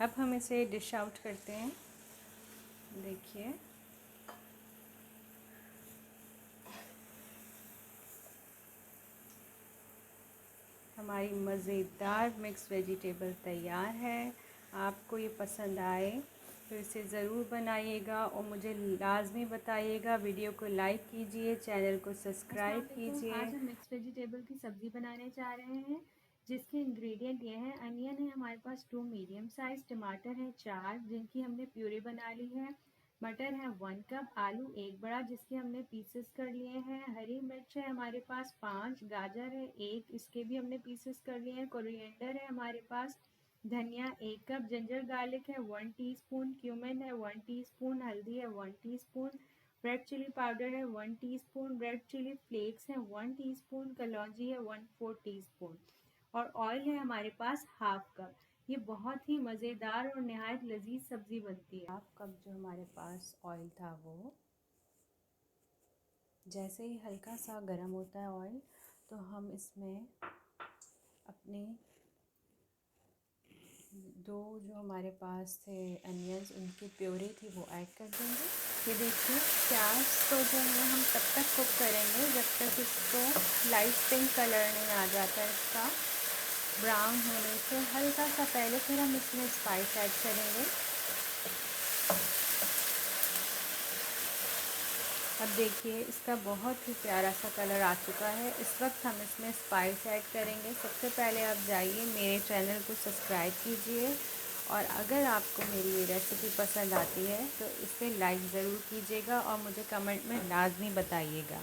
अब हम इसे डिश आउट करते हैं। देखिए हमारी मज़ेदार मिक्स वेजिटेबल तैयार है। आपको ये पसंद आए तो इसे ज़रूर बनाइएगा और मुझे लाजमी बताइएगा। वीडियो को लाइक कीजिए, चैनल को सब्सक्राइब कीजिए। आज हम मिक्स वेजिटेबल की सब्ज़ी बनाने जा रहे हैं, जिसके इंग्रेडिएंट ये हैं। अनियन है हमारे पास 2 मीडियम साइज़, टमाटर है 4 जिनकी हमने प्यूरी बना ली है, मटर है 1 कप, आलू 1 बड़ा जिसके हमने पीसेस कर लिए हैं, हरी मिर्च है हमारे पास 5, गाजर है 1 इसके भी हमने पीसेस कर लिए हैं, कोरिएंडर है हमारे पास, धनिया 1 कप, जिंजर गार्लिक है 1 टीस्पून, क्यूमिन है 1 टीस्पून, हल्दी है 1 टीस्पून, रेड चिली पाउडर है 1 टीस्पून, रेड चिली फ्लेक्स है 1 टीस्पून, कलौंजी है 1/4 टीस्पून और ऑयल है हमारे पास हाफ कप। ये बहुत ही मज़ेदार और नहायत लजीज सब्ज़ी बनती है। हाफ कप जो हमारे पास ऑयल था वो जैसे ही हल्का सा गर्म होता है ऑयल, तो हम इसमें अपने दो जो हमारे पास थे अनियंस उनकी प्योरी थी वो ऐड कर देंगे। ये देखिए प्याज को जो है हम तब तक कुक करेंगे जब तक इसको लाइट पिंक कलर नहीं आ जाता है इसका ब्राउन होने से हल्का सा पहले। फिर हम इसमें स्पाइस ऐड करेंगे। अब देखिए इसका बहुत ही प्यारा सा कलर आ चुका है। इस वक्त हम इसमें स्पाइस ऐड करेंगे। सबसे पहले आप जाइए मेरे चैनल को सब्सक्राइब कीजिए और अगर आपको मेरी ये रेसिपी पसंद आती है तो इसे लाइक ज़रूर कीजिएगा और मुझे कमेंट में लाजमी बताइएगा।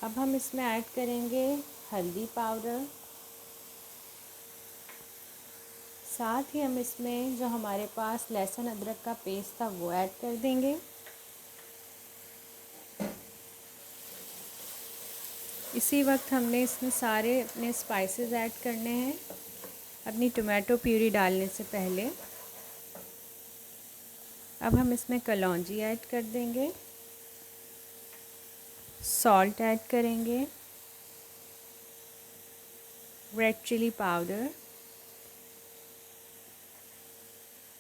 अब हम इसमें ऐड करेंगे हल्दी पाउडर, साथ ही हम इसमें जो हमारे पास लहसुन अदरक का पेस्ट था वो ऐड कर देंगे। इसी वक्त हमने इसमें सारे अपने स्पाइसेस ऐड करने हैं अपनी टोमेटो प्यूरी डालने से पहले। अब हम इसमें कलौंजी ऐड कर देंगे, सॉल्ट ऐड करेंगे, रेड चिली पाउडर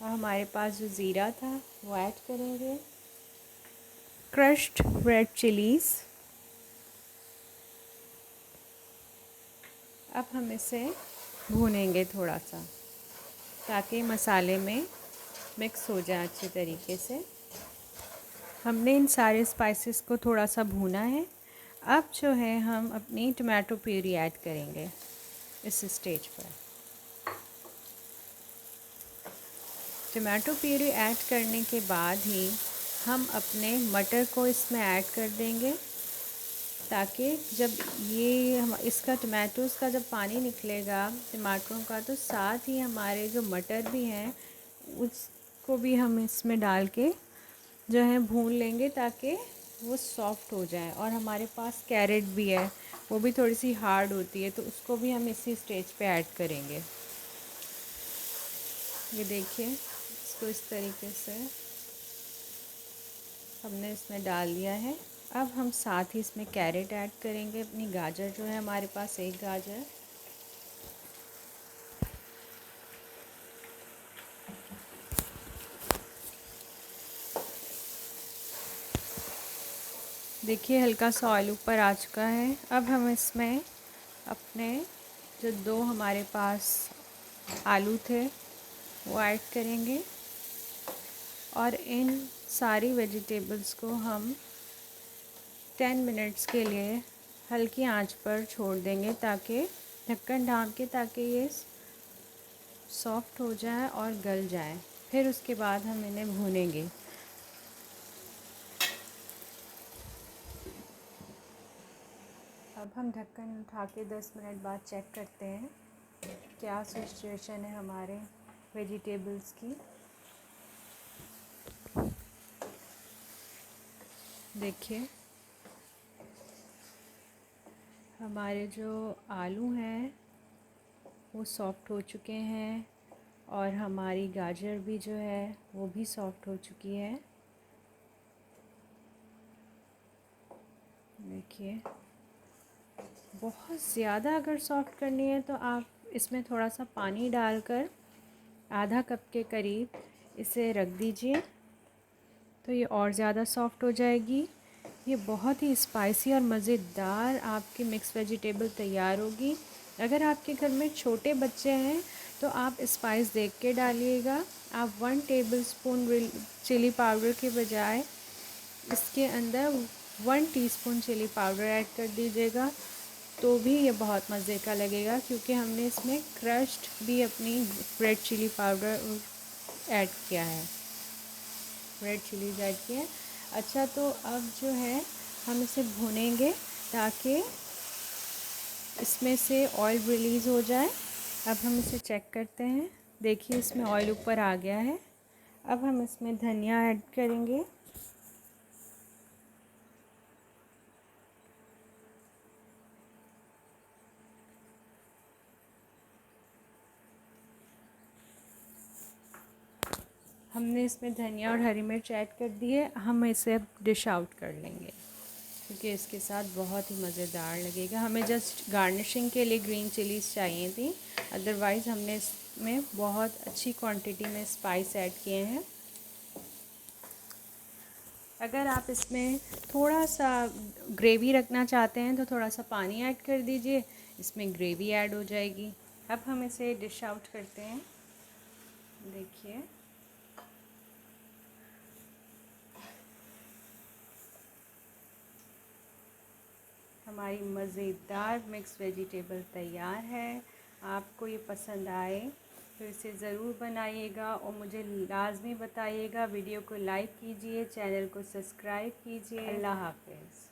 और हमारे पास जो ज़ीरा था वो ऐड करेंगे, क्रश्ड रेड चिलीज़। अब हम इसे भूनेंगे थोड़ा सा ताकि मसाले में मिक्स हो जाए अच्छे तरीके से। हमने इन सारे स्पाइसेस को थोड़ा सा भूना है। अब जो है हम अपनी टोमेटो प्यूरी ऐड करेंगे इस स्टेज पर। टोमेटो प्यूरी ऐड करने के बाद ही हम अपने मटर को इसमें ऐड कर देंगे ताकि जब ये हम इसका टमाटोज़ का जब पानी निकलेगा टमाटरों का, तो साथ ही हमारे जो मटर भी हैं उसको भी हम इसमें डाल के जो है भून लेंगे ताकि वो सॉफ़्ट हो जाए। और हमारे पास कैरेट भी है, वो भी थोड़ी सी हार्ड होती है, तो उसको भी हम इसी स्टेज पे ऐड करेंगे। ये देखिए इसको इस तरीके से हमने इसमें डाल दिया है। अब हम साथ ही इसमें कैरेट ऐड करेंगे, अपनी गाजर जो है हमारे पास 1 गाजर। देखिए हल्का सा ऑयल ऊपर आ चुका है। अब हम इसमें अपने जो 2 हमारे पास आलू थे वो ऐड करेंगे और इन सारी वेजिटेबल्स को हम 10 मिनट्स के लिए हल्की आंच पर छोड़ देंगे ताकि ढक्कन ढाँप के ताकि ये सॉफ्ट हो जाए और गल जाए। फिर उसके बाद हम इन्हें भूनेंगे। अब हम ढक्कन उठा के 10 मिनट बाद चेक करते हैं क्या सिचुएशन है हमारे वेजिटेबल्स की। देखिए हमारे जो आलू हैं वो सॉफ्ट हो चुके हैं और हमारी गाजर भी जो है वो भी सॉफ्ट हो चुकी है। देखिए बहुत ज़्यादा अगर सॉफ्ट करनी है तो आप इसमें थोड़ा सा पानी डालकर आधा कप के करीब इसे रख दीजिए, तो ये और ज़्यादा सॉफ्ट हो जाएगी। ये बहुत ही स्पाइसी और मज़ेदार आपकी मिक्स वेजिटेबल तैयार होगी। अगर आपके घर में छोटे बच्चे हैं तो आप स्पाइस देख के डालिएगा। आप 1 टेबलस्पून चिली पाउडर के बजाय इसके अंदर 1 टीस्पून चिली पाउडर ऐड कर दीजिएगा, तो भी ये बहुत मज़े का लगेगा, क्योंकि हमने इसमें क्रश्ड भी अपनी रेड चिली पाउडर ऐड किया है, रेड चिलीज ऐड किए हैं। अच्छा, तो अब जो है हम इसे भूनेंगे ताकि इसमें से ऑयल रिलीज़ हो जाए। अब हम इसे चेक करते हैं। देखिए इसमें ऑयल ऊपर आ गया है। अब हम इसमें धनिया ऐड करेंगे। हमने इसमें धनिया और हरी मिर्च ऐड कर दी है। हम इसे अब डिश आउट कर लेंगे, क्योंकि इसके साथ बहुत ही मज़ेदार लगेगा। हमें जस्ट गार्निशिंग के लिए ग्रीन चिलीज़ चाहिए थी, अदरवाइज़ हमने इसमें बहुत अच्छी क्वांटिटी में स्पाइस ऐड किए हैं। अगर आप इसमें थोड़ा सा ग्रेवी रखना चाहते हैं तो थोड़ा सा पानी ऐड कर दीजिए, इसमें ग्रेवी ऐड हो जाएगी। अब हम इसे डिश आउट करते हैं। देखिए हमारी मज़ेदार मिक्स वेजिटेबल तैयार है। आपको ये पसंद आए तो इसे ज़रूर बनाइएगा और मुझे लाजमी बताइएगा। वीडियो को लाइक कीजिए, चैनल को सब्सक्राइब कीजिए। अल्लाह हाफ़िज़।